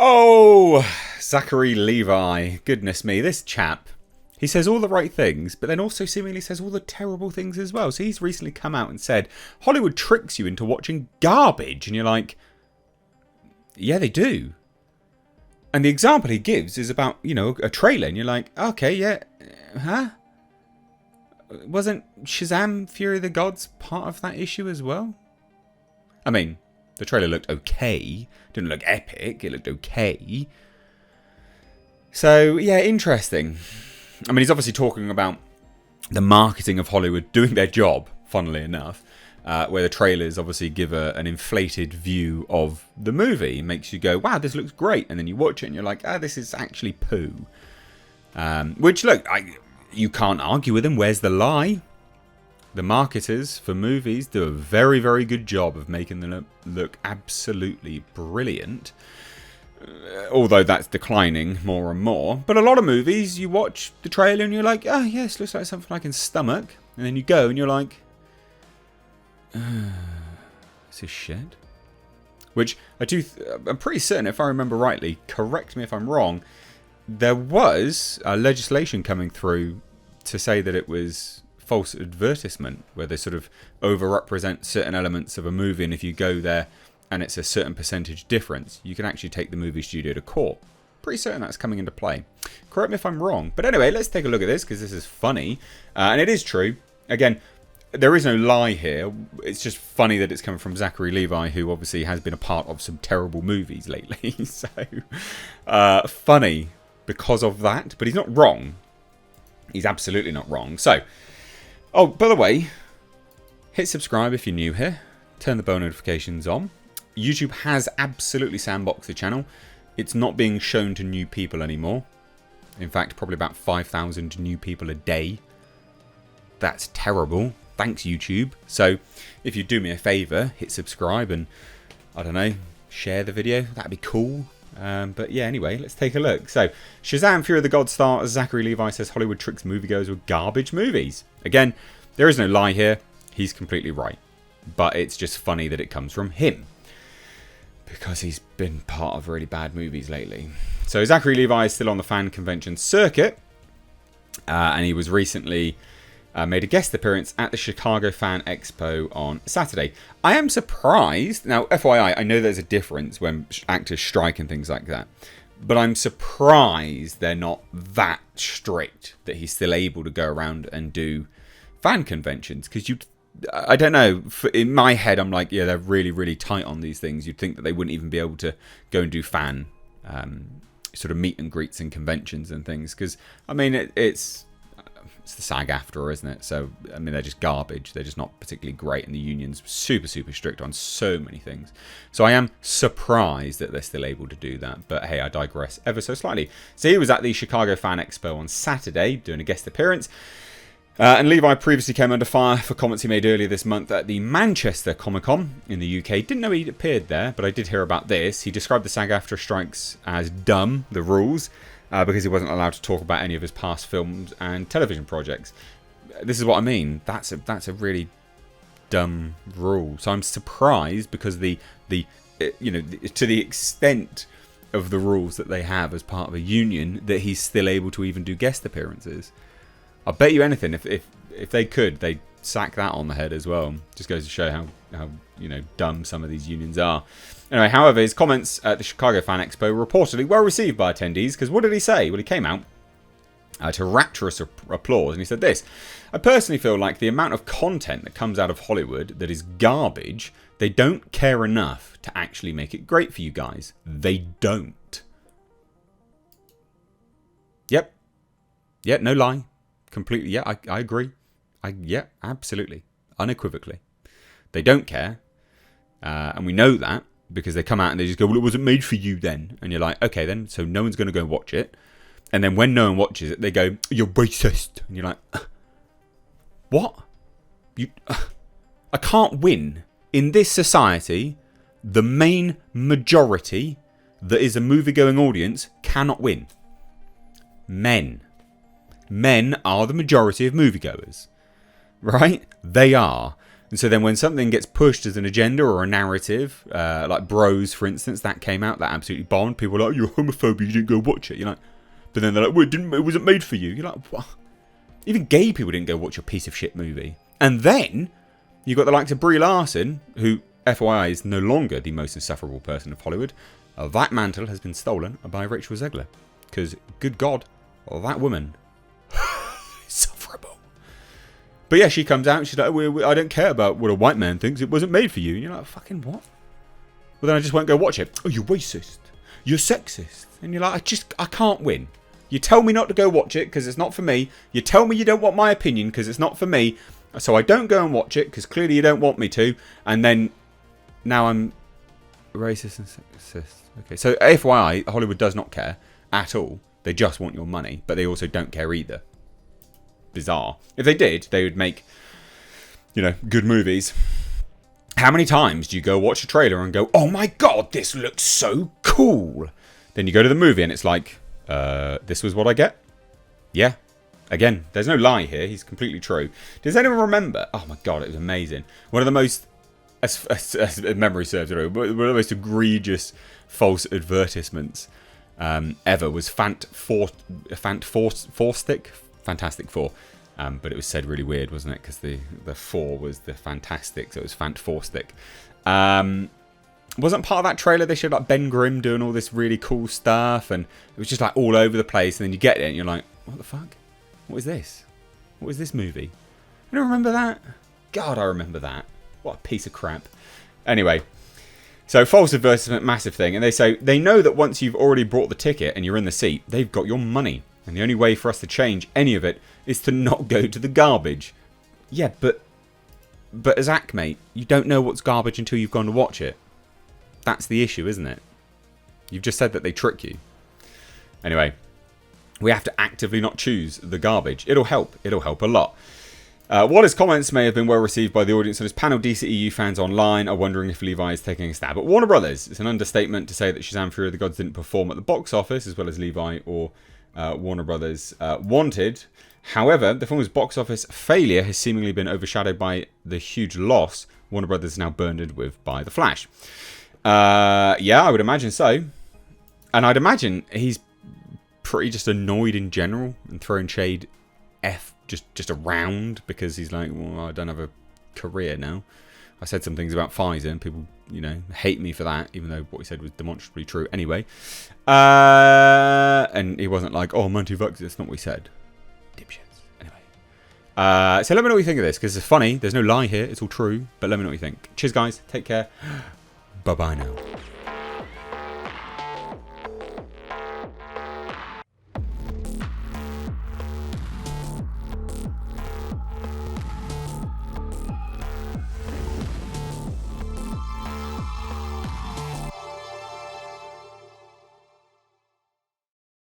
Oh, Zachary Levi. Goodness me, this chap. He says all the right things, but then also seemingly says all the terrible things as well. So he's recently come out and said, Hollywood tricks you into watching garbage. And you're like, yeah, they do. And the example he gives is about, a trailer. And you're like, okay, yeah, huh? Wasn't Shazam! Fury of the Gods part of that issue as well? I mean, the trailer looked okay. Didn't look epic. It looked okay. So, yeah, interesting. I mean, he's obviously talking about the marketing of Hollywood doing their job, funnily enough, where the trailers obviously give an inflated view of the movie. It makes you go, wow, this looks great. And then you watch it and you're like, this is actually poo. Which, look, you can't argue with him. Where's the lie? The marketers for movies do a very, very good job of making them look absolutely brilliant. Although that's declining more and more. But a lot of movies, you watch the trailer and you're like, oh, yes, looks like something I can stomach. And then you go and you're like, this is shit. Which I'm pretty certain, if I remember rightly, correct me if I'm wrong, there was legislation coming through to say that it was false advertisement, where they sort of overrepresent certain elements of a movie, and if you go there and it's a certain percentage difference, you can actually take the movie studio to court. Pretty certain that's coming into play. Correct me if I'm wrong. But anyway, let's take a look at this, because this is funny. And it is true. Again, there is no lie here. It's just funny that it's coming from Zachary Levi, who obviously has been a part of some terrible movies lately. So, funny because of that. But he's not wrong. He's absolutely not wrong. So, oh, by the way, hit subscribe if you're new here. Turn the bell notifications on. YouTube has absolutely sandboxed the channel. It's not being shown to new people anymore. In fact, probably about 5,000 new people a day. That's terrible. Thanks, YouTube. So, if you do me a favour, hit subscribe and, I don't know, share the video. That'd be cool. But yeah, anyway, let's take a look. So, Shazam! Fury of the Gods star Zachary Levi says Hollywood tricks moviegoers with garbage movies. Again, there is no lie here. He's completely right. But it's just funny that it comes from him, because he's been part of really bad movies lately. So Zachary Levi is still on the fan convention circuit. And he was recently made a guest appearance at the Chicago Fan Expo on Saturday. I am surprised. Now, FYI, I know there's a difference when actors strike and things like that. But I'm surprised they're not that strict that he's still able to go around and do fan conventions. Because I don't know, in my head I'm like, yeah, they're really, really tight on these things. You'd think that they wouldn't even be able to go and do fan sort of meet and greets and conventions and things. Because, I mean, it's the SAG-AFTRA, isn't it? So, I mean, they're just garbage. They're just not particularly great, and the union's super, super strict on so many things. So I am surprised that they're still able to do that. But hey, I digress ever so slightly. So he was at the Chicago Fan Expo on Saturday doing a guest appearance. And Levi previously came under fire for comments he made earlier this month at the Manchester Comic Con in the UK. Didn't know he'd appeared there, but I did hear about this. He described the SAG-AFTRA strikes as dumb, the rules, because he wasn't allowed to talk about any of his past films and television projects. This is what I mean. That's a really dumb rule. So I'm surprised, because to the extent of the rules that they have as part of a union, that he's still able to even do guest appearances. I'll bet you anything, if they could, they'd sack that on the head as well. Just goes to show how dumb some of these unions are. Anyway, however, his comments at the Chicago Fan Expo were reportedly well received by attendees, because what did he say? Well, he came out to rapturous applause, and he said this: I personally feel like the amount of content that comes out of Hollywood that is garbage, they don't care enough to actually make it great for you guys. They don't. Yep. Yeah, no lie. Completely, yeah, I agree. Yeah, absolutely. Unequivocally. They don't care. And we know that, because they come out and they just go, well, it wasn't made for you then. And you're like, okay then, so no one's going to go watch it. And then when no one watches it, they go, you're racist. And you're like, what? I can't win. In this society, the main majority that is a movie-going audience cannot win. Men. Men are the majority of moviegoers, right? They are. And so then when something gets pushed as an agenda or a narrative, like Bros, for instance, that came out, that absolutely bombed. People were like, you're homophobic, you didn't go watch it. You're like, but then they're like, well, it wasn't made for you. You're like, what? Even gay people didn't go watch a piece of shit movie. And then you got the likes of Brie Larson, who, FYI, is no longer the most insufferable person of Hollywood. That mantle has been stolen by Rachel Zegler. Because, good God, that woman insufferable. But yeah, she comes out and she's like, I don't care about what a white man thinks. It wasn't made for you. And you're like, fucking what? Well, then I just won't go watch it. Oh, you're racist. You're sexist. And you're like, I can't win. You tell me not to go watch it because it's not for me. You tell me you don't want my opinion because it's not for me. So I don't go and watch it because clearly you don't want me to. And then now I'm racist and sexist. Okay, so FYI, Hollywood does not care at all. They just want your money, but they also don't care either. Bizarre. If they did, they would make, good movies. How many times do you go watch a trailer and go, oh my God, this looks so cool? Then you go to the movie and it's like, this was what I get? Yeah. Again, there's no lie here. He's completely true. Does anyone remember? Oh my God, it was amazing. One of the most, as memory serves, one of the most egregious false advertisements ever was Fantastic Four. But it was said really weird, wasn't it? Because the four was the Fantastic, so it was Fant Four Stick. Wasn't part of that trailer they showed like Ben Grimm doing all this really cool stuff, and it was just like all over the place, and then you get it and you're like, what the fuck? What is this? What is this movie? I don't remember that. God, I remember that. What a piece of crap. Anyway, so false advertisement, massive thing, and they say they know that once you've already bought the ticket and you're in the seat, they've got your money. And the only way for us to change any of it is to not go to the garbage. Yeah, but Zach, mate, you don't know what's garbage until you've gone to watch it. That's the issue, isn't it? You've just said that they trick you. Anyway, we have to actively not choose the garbage. It'll help. It'll help a lot. While his comments may have been well received by the audience on his panel, DCEU fans online are wondering if Levi is taking a stab at Warner Brothers. It's an understatement to say that Shazam! Fury of the Gods didn't perform at the box office as well as Levi or Warner Brothers wanted. However, the film's box office failure has seemingly been overshadowed by the huge loss Warner Brothers is now burdened with by The Flash. Yeah, I would imagine so. And I'd imagine he's pretty just annoyed in general and throwing shade just around because he's like, well, I don't have a career now. I said some things about Pfizer and people, hate me for that, even though what he said was demonstrably true anyway. And he wasn't like, oh, I'm anti-vax. That's not what he said. Dipshits. Anyway. So let me know what you think of this, because it's funny. There's no lie here. It's all true. But let me know what you think. Cheers, guys. Take care. Bye-bye now.